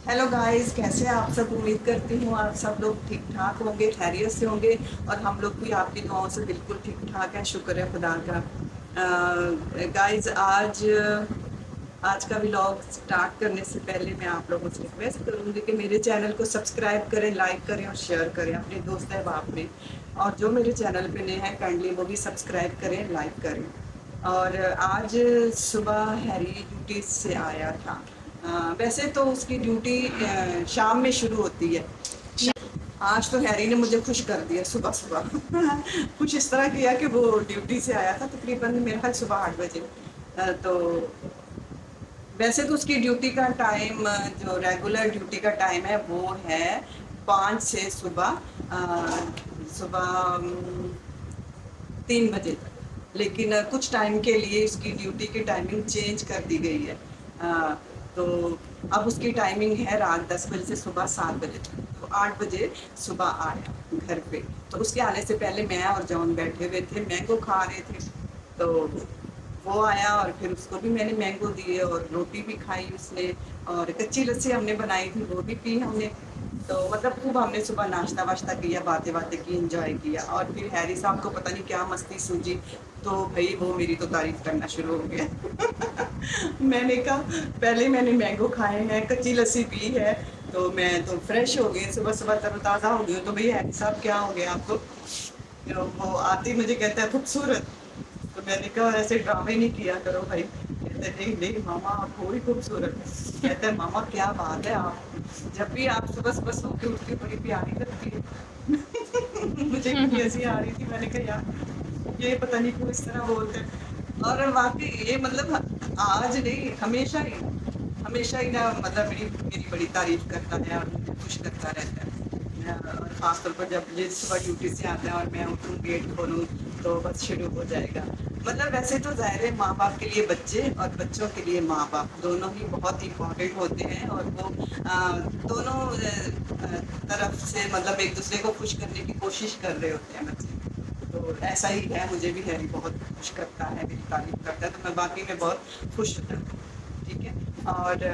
Hello guys, कैसे हैं आप सब। उम्मीद करती हूँ आप सब लोग ठीक ठाक होंगे, खैरियत से होंगे। और हम लोग भी आपकी दुआओं से बिल्कुल ठीक ठाक हैं, शुक्र है खुदा का। गाइस, आज का व्लॉग स्टार्ट करने से पहले मैं आप लोगों से रिक्वेस्ट करूँगी कि मेरे चैनल को सब्सक्राइब करें, लाइक करें और शेयर करें अपने दोस्त अहबाब में। और जो मेरे चैनल पे नए हैं काइंडली वो भी सब्सक्राइब करें, लाइक करें। और आज सुबह हैरी ड्यूटी से आया था। वैसे तो उसकी ड्यूटी शाम में शुरू होती है। आज तो हैरी ने मुझे खुश कर दिया सुबह सुबह कुछ इस तरह किया कि वो ड्यूटी से आया था तकरीबन मेरे ख्याल सुबह 8 बजे। तो वैसे तो उसकी ड्यूटी का टाइम, जो रेगुलर ड्यूटी का टाइम है वो है 5 से सुबह सुबह 3 बजे तक। लेकिन कुछ टाइम के लिए इसकी ड्यूटी की टाइमिंग चेंज कर दी गई है। तो अब उसकी टाइमिंग है रात 10 बजे से सुबह 7 बजे तक। तो 8 बजे सुबह आया घर पे। तो उसके आने से पहले मैं और जॉन बैठे हुए थे, मैंगो खा रहे थे। तो वो आया और फिर उसको भी मैंने मैंगो दिए और रोटी भी खाई उसने। और कच्ची लस्सी हमने बनाई थी, वो भी पी हमने। तो मतलब खूब हमने सुबह नाश्ता वाश्ता किया, बातें बातें की, एंजॉय किया। और फिर हैरी साहब को पता नहीं क्या मस्ती सूझी, तो भाई वो मेरी तो तारीफ करना शुरू हो गया मैंने कहा पहले मैंने मैंगो खाए हैं, कच्ची लस्सी पी है, तो मैं तो फ्रेश हो गई, सुबह सुबह तरोताज़ा हो गई। तो भाई हैरी साहब क्या हो गया आपको। तो वो आते ही मुझे कहता है खूबसूरत। तो मैंने कहा ऐसे ड्रामे नहीं किया करो भाई। कहते नहीं नहीं मामा आप हो ही खूबसूरत। कहते हैं मामा क्या बात है, आप जब भी आप सुबह सुबह सो के उठ के बड़ी प्यारी लगती है मुझे इतनी हंसी आ रही थी। मैंने कहा यार ये पता नहीं क्यों इस तरह बोलते हैं। और वाकई ये मतलब आज नहीं, हमेशा ही ना, मतलब मेरी मेरी बड़ी तारीफ करता है और मुझे खुश करता रहता है। और ख़ासतौर पर जब ये सुबह ड्यूटी से आता है और मैं उठूँ गेट खोलूँ तो बस शुरू हो जाएगा। मतलब वैसे तो ज़ाहिर है माँ बाप के लिए बच्चे और बच्चों के लिए माँ बाप दोनों ही बहुत इम्पॉर्टेंट होते हैं। और वो दोनों तरफ से मतलब एक दूसरे को खुश करने की कोशिश कर रहे होते हैं बच्चे। तो ऐसा ही है, मुझे भी हैरी बहुत खुश करता है, मेरी तारीफ करता है, तो मैं बाकी में बहुत खुश होता हूँ। ठीक है। और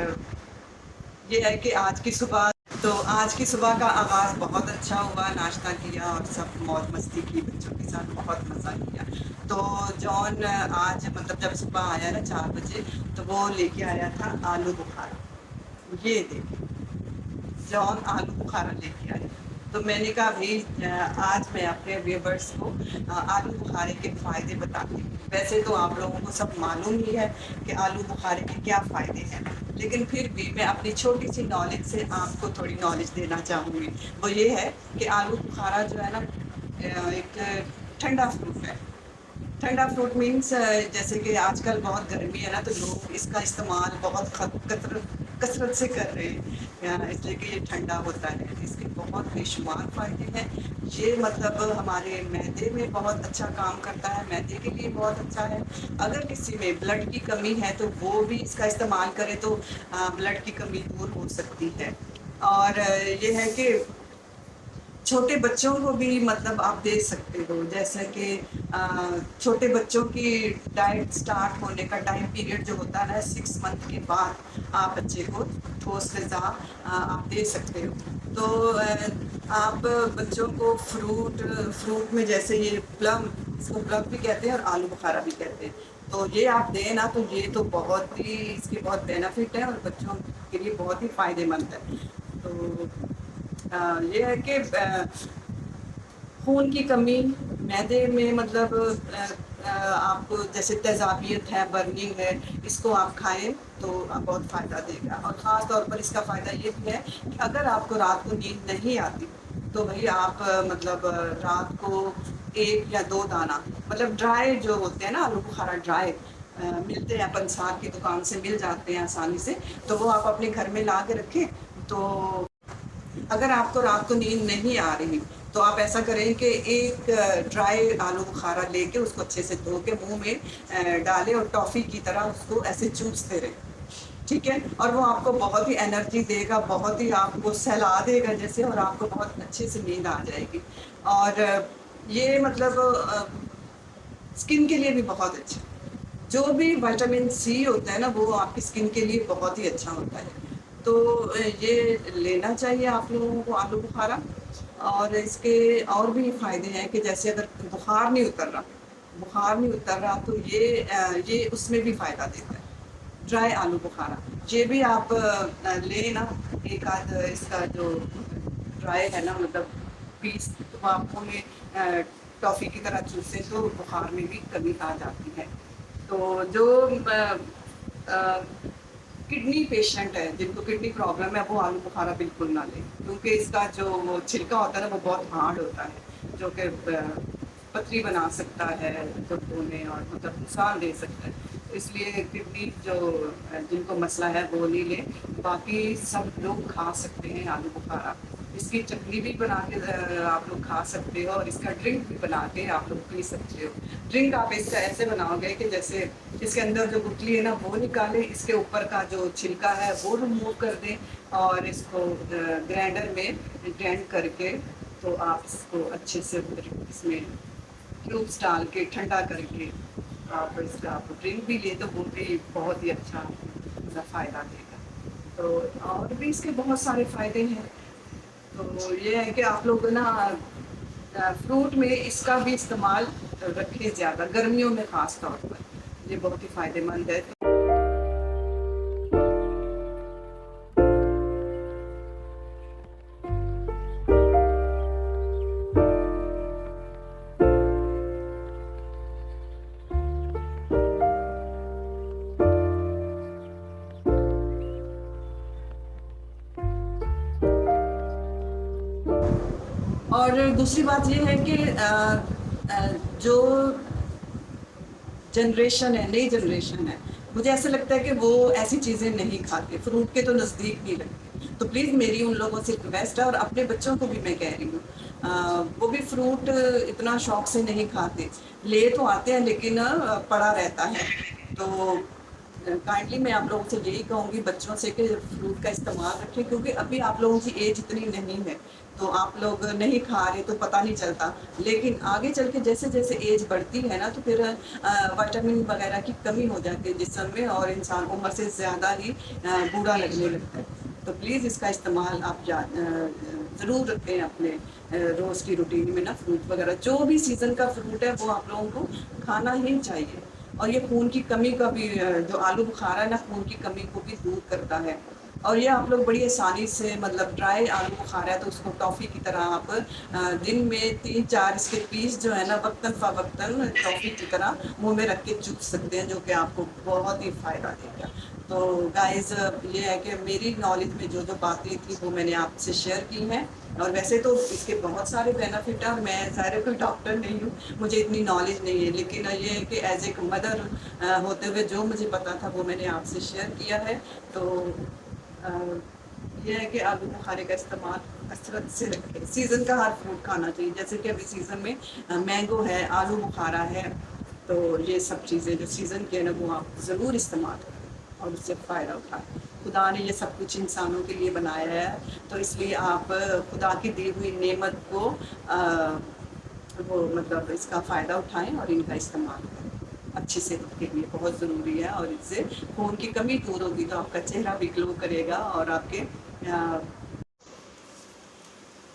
ये है कि आज की सुबह का आगाज़ बहुत अच्छा हुआ, नाश्ता किया और सब मौज मस्ती की, बच्चों के साथ बहुत मज़ा किया। तो जॉन आज मतलब जब सुबह आया ना 4 बजे, तो वो लेके आया था आलू बुखारा। ये देखिए, जॉन आलू बुखारा लेके आया। तो मैंने कहा भाई आज मैं अपने व्यूअर्स को आलू बुखारे के फ़ायदे बताती हूँ। वैसे तो आप लोगों को सब मालूम ही है कि आलू बुखारे के क्या फ़ायदे हैं, लेकिन फिर भी मैं अपनी छोटी सी नॉलेज से आपको थोड़ी नॉलेज देना चाहूँगी। वो ये है कि आलू बुखारा जो है ना एक ठंडा फ्रूट है। ठंडा फ्रूट मीन्स जैसे कि आजकल बहुत गर्मी है ना, तो लोग इसका इस्तेमाल बहुत कसरत से कर रहे हैं, इसलिए कि ये ठंडा होता है। इसके बहुत बेशुमार फ़ायदे हैं। ये मतलब हमारे मैदे में बहुत अच्छा काम करता है, मैदे के लिए बहुत अच्छा है। अगर किसी में ब्लड की कमी है तो वो भी इसका इस्तेमाल करे तो ब्लड की कमी दूर हो सकती है। और ये है कि छोटे बच्चों को भी मतलब आप दे सकते हो, जैसे कि छोटे बच्चों की डाइट स्टार्ट होने का टाइम पीरियड जो होता है ना 6 मंथ के बाद आप बच्चे को ठोस ग़िज़ा आप दे सकते हो। तो आप बच्चों को फ्रूट में जैसे ये प्लम, इसको प्लम भी कहते हैं और आलू बुखारा भी कहते हैं। तो ये आप दें ना, तो ये तो बहुत ही इसके बहुत बेनिफिट है और बच्चों के लिए बहुत ही फ़ायदेमंद है। तो ये है कि खून की कमी, मैदे में मतलब आपको जैसे तेज़ाबियत है, बर्निंग है, इसको आप खाएं तो बहुत फ़ायदा देगा। और ख़ास तौर पर इसका फ़ायदा ये भी है कि अगर आपको रात को नींद नहीं आती तो भाई आप मतलब रात को 1 या 2 दाना, मतलब ड्राई जो होते हैं ना आलू बुखारा ड्राई मिलते हैं, पंसार की दुकान से मिल जाते हैं आसानी से, तो वो आप अपने घर में ला के रखें। तो अगर आपको रात को नींद नहीं आ रही तो आप ऐसा करें कि एक ड्राई आलू बुखारा लेके उसको अच्छे से धो के मुँह में डालें और टॉफ़ी की तरह उसको ऐसे चूसते रहें। ठीक है। और वो आपको बहुत ही एनर्जी देगा, बहुत ही आपको सहला देगा जैसे, और आपको बहुत अच्छे से नींद आ जाएगी। और ये मतलब स्किन के लिए भी बहुत अच्छा है। जो भी विटामिन सी होता है ना वो आपकी स्किन के लिए बहुत ही अच्छा होता है। تو یہ لینا چاہیے آپ لوگوں کو آلو بخارا. اور اس کے اور بھی فائدے ہیں کہ جیسے اگر بخار نہیں اتر رہا تو یہ اس میں بھی فائدہ دیتا ہے ڈرائی آلو بخارا. یہ بھی آپ لیں نا ایک آدھ اس کا جو ڈرائی ہے نا مطلب پیس تو آپ میں ٹافی کی طرح چوسیں تو بخار میں بھی کمی آ جاتی ہے. تو جو کڈنی پیشنٹ ہے جن کو کڈنی پرابلم ہے وہ آلو بخارا بالکل نہ لیں کیونکہ اس کا جو وہ چھلکا ہوتا ہے نا وہ بہت ہارڈ ہوتا ہے جو کہ پتھری بنا سکتا ہے گردوں میں اور مطلب نقصان دے سکتا ہے. اس لیے کڈنی جو جن کو مسئلہ ہے وہ نہیں لیں. باقی سب لوگ کھا سکتے ہیں آلو بخارا. اس کی چٹنی بھی بنا کے آپ لوگ کھا سکتے ہو اور اس کا ڈرنک بھی بنا کے آپ لوگ پی سکتے ہو. ڈرنک آپ اس کا ایسے بناؤ گے کہ جیسے اس کے اندر جو گٹلی ہے نا وہ نکالیں, اس کے اوپر کا جو چھلکا ہے وہ ریموو کر دیں اور اس کو گرائنڈر میں گرائنڈ کر کے تو آپ اس کو اچھے سے اس میں کیوبس ڈال کے ٹھنڈا کر کے آپ اس کا آپ ڈرنک بھی لے تو وہ بھی بہت ہی اچھا فائدہ دے گا. تو اور بھی اس کے بہت سارے فائدے ہیں. تو یہ ہے کہ آپ لوگ نا فروٹ میں اس کا بھی استعمال رکھیں زیادہ, گرمیوں میں خاص طور پر یہ بہت ہی فائدے مند ہے. اور دوسری بات یہ ہے کہ جو جنریشن ہے, نئی جنریشن ہے, مجھے ایسا لگتا ہے کہ وہ ایسی چیزیں نہیں کھاتے, فروٹ کے تو نزدیک نہیں لگتے. تو پلیز میری ان لوگوں سے ریکویسٹ ہے اور اپنے بچوں کو بھی میں کہہ رہی ہوں وہ بھی فروٹ اتنا شوق سے نہیں کھاتے, لے تو آتے ہیں لیکن پڑا رہتا ہے. تو کائنڈلی میں آپ لوگوں سے یہی کہوں گی بچوں سے کہ فروٹ کا استعمال رکھیں کیونکہ ابھی آپ لوگوں کی ایج اتنی نہیں ہے تو آپ لوگ نہیں کھا رہے تو پتہ نہیں چلتا, لیکن آگے چل کے جیسے جیسے ایج بڑھتی ہے نا تو پھر وٹامن وغیرہ کی کمی ہو جاتی ہے جسم میں اور انسان عمر سے زیادہ ہی بوڑھا لگنے لگتا ہے. تو پلیز اس کا استعمال آپ ضرور رکھیں اپنے روز کی روٹین میں نا. فروٹ وغیرہ جو بھی سیزن کا فروٹ ہے وہ آپ لوگوں کو کھانا ہی چاہیے. اور یہ خون کی کمی کا بھی جو آلو بخارا ہے نا خون کی کمی کو بھی دور کرتا ہے. اور یہ آپ لوگ بڑی آسانی سے مطلب ڈرائی آلو بخارا ہے تو اس کو ٹافی کی طرح آپ دن میں 3-4 اس کے پیس جو ہے نا وقتاً فوقتاً ٹافی کی طرح منہ میں رکھ کے چپ سکتے ہیں جو کہ آپ کو بہت ہی فائدہ دے گا. تو گائز یہ ہے کہ میری نالج میں جو باتیں تھیں وہ میں نے آپ سے شیئر کی ہیں. اور ویسے تو اس کے بہت سارے بینیفٹ ہیں, میں ظاہر کوئی ڈاکٹر نہیں ہوں, مجھے اتنی نالج نہیں ہے, لیکن یہ ہے کہ ایز اے مدر ہوتے ہوئے جو مجھے پتا تھا وہ میں نے آپ سے شیئر کیا ہے. تو یہ ہے کہ آلو بخارے کا استعمال کثرت سے رکھیں. سیزن کا ہر فروٹ کھانا چاہیے, جیسے کہ ابھی سیزن میں مینگو ہے, آلو بخارا ہے, تو یہ سب چیزیں جو سیزن کے ہیں نا وہ آپ ضرور استعمال کریں اور اس سے فائدہ اٹھائیں. خدا نے یہ سب کچھ انسانوں کے لیے بنایا ہے تو اس لیے آپ خدا کی دی ہوئی نعمت کو وہ مطلب اس کا فائدہ اٹھائیں اور ان کا استعمال کریں. اچھی صحت کے لیے بہت ضروری ہے اور اس سے خون کی کمی دور ہوگی تو آپ کا چہرہ بھی گلو کرے گا. اور آپ کے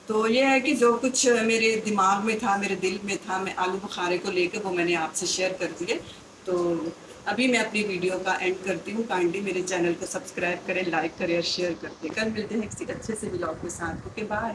تو یہ ہے کہ جو کچھ میرے دماغ میں تھا, میرے دل میں تھا, میں آلو بخارے کو لے کے وہ میں نے آپ سے شیئر کر دیے. تو ابھی میں اپنی ویڈیو کا اینڈ کرتی ہوں. کائنڈلی میرے چینل کو سبسکرائب کریں, لائک کریں اور شیئر کریں. کل ملتے ہیں کسی اچھے سے ولاگ کے ساتھ. Okay bye.